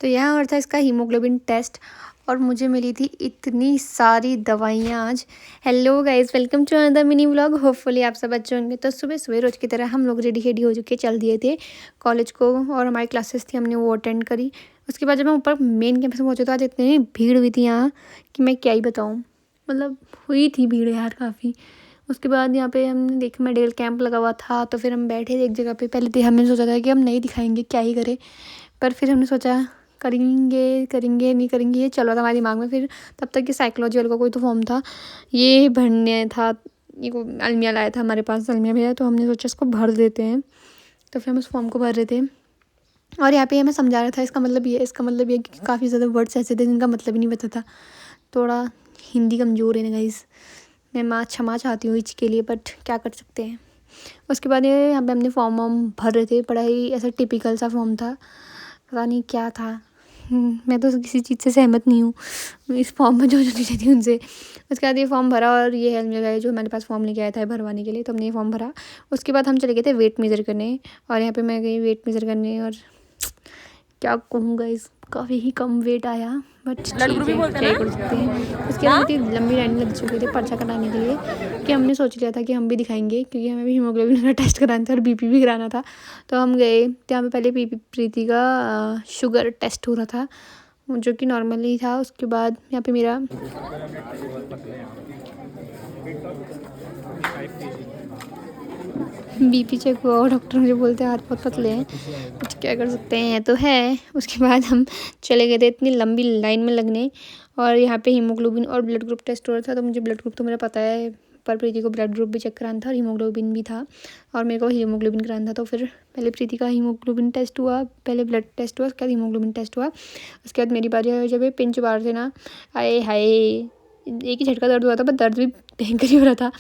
तो यहाँ और था इसका हीमोग्लोबिन टेस्ट और मुझे मिली थी इतनी सारी दवाइयाँ आज। Hello guys, welcome to another mini vlog. Hopefully आप सब अच्छे होंगे। तो सुबह सुबह रोज़ की तरह हम लोग रेडी हो चुके चल दिए थे कॉलेज को, और हमारी क्लासेस थी, हमने वो अटेंड करी। उसके बाद जब हम ऊपर मेन कैंपस में पहुँचे तो आज इतनी भीड़ हुई थी यहाँ कि मैं क्या ही बताऊँ। मतलब हुई थी भीड़ यार काफ़ी। उसके बाद यहाँ पे हमने देखा मेडिकल कैंप लगा हुआ था, तो फिर हम बैठे थे एक जगह पे। पहले तो हमने सोचा था कि हम नहीं दिखाएंगे, क्या ही करें, पर फिर हमने सोचा करेंगे नहीं करेंगे, ये चल रहा था हमारे दिमाग में। फिर तब तक कि साइकोलॉजी वाले का कोई तो फॉर्म था, ये भरने था, ये को अलमिया लाया था हमारे पास, अलमिया भैया, तो हमने सोचा इसको भर देते हैं। तो फिर हम उस फॉर्म को भर रहे थे और यहाँ पे हमें समझा रहा था इसका मतलब ये, इसका मतलब ये, कि काफ़ी ज़्यादा वर्ड्स ऐसे थे जिनका मतलब ही नहीं पता था। थोड़ा हिंदी कमज़ोर है ना गाइस, मैं क्षमा चाहती हूँ इसके लिए, बट क्या कर सकते हैं। उसके बाद ये यहाँ पे हमने फॉर्म भर रहे थे। बड़ा ही ऐसा टिपिकल सा फॉर्म था, पता नहीं क्या था। मैं तो किसी चीज़ से सहमत नहीं हूँ इस फॉर्म में जो चीज़ें थी उनसे। उसके बाद ये फॉर्म भरा और ये हेल्प मिल गया जो हमारे पास फॉर्म लेके आया था भरवाने के लिए, तो हमने ये फॉर्म भरा। उसके बाद हम चले गए थे वेट मेज़र करने, और यहाँ पे मैं गई वेट मेज़र करने, और क्या कहूँगा, इस काफ़ी ही कम वेट आया, बट ठीक है, क्या ही कर सकते हैं। उसके बाद इतनी लंबी लाइन लग चुकी थी पर्चा कटाने के लिए कि हमने सोच लिया था कि हम भी दिखाएंगे, क्योंकि हमें भी हीमोग्लोबिन का टेस्ट कराना था और बीपी भी कराना था। तो हम गए, तो यहाँ पे पहले प्रीति का शुगर टेस्ट हो रहा था, जो कि नॉर्मली था। उसके बाद यहाँ पे मेरा बीपी चेक हुआ और डॉक्टर मुझे बोलते हैं हाथ बहुत पतले हैं, कुछ क्या कर सकते हैं, तो है। उसके बाद हम चले गए थे इतनी लंबी लाइन में लगने, और यहाँ पे हीमोग्लोबिन और ब्लड ग्रुप टेस्ट हो रहा था। तो मुझे ब्लड ग्रुप तो मेरा पता है, पर प्रीति को ब्लड ग्रुप भी चेक कराना था और हीमोग्लोबिन भी था, और मेरे को हीमोग्लोबिन कराना था। तो फिर पहले प्रीति का हीमोग्लोबिन टेस्ट हुआ, पहले ब्लड टेस्ट हुआ, उसके बाद हीमोग्लोबिन टेस्ट हुआ। उसके बाद मेरी बारी आई। जब ये पिंच मार थे ना, आए हाय, एक ही झटका दर्द हुआ था, पर दर्द भी भयंकर ही हो रहा था।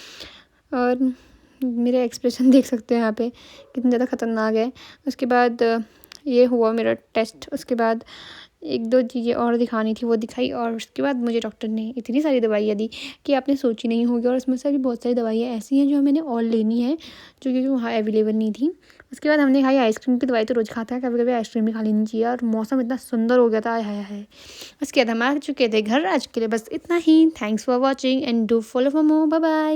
और मेरा एक्सप्रेशन देख सकते हो यहाँ पे कितना ज़्यादा ख़तरनाक है। उसके बाद ये हुआ मेरा टेस्ट। उसके बाद एक दो चीज़ें और दिखानी थी, वो दिखाई, और उसके बाद मुझे डॉक्टर ने इतनी सारी दवाइयाँ दी कि आपने सोची नहीं होगी। और उसमें से भी बहुत सारी दवाइयाँ ऐसी हैं जो मैंने और लेनी है, जो कि वहाँ अवेलेबल नहीं थी। उसके बाद हमने खाई आइसक्रीम की दवाई, तो रोज़ खाता है, कभी कभी आइसक्रीम भी खा लेनी चाहिए। और मौसम इतना सुंदर हो गया था, आय हाय हाय। उसके बाद हम आ चुके थे घर। आज के लिए बस इतना ही। Thanks for watching and do follow for more. Bye bye.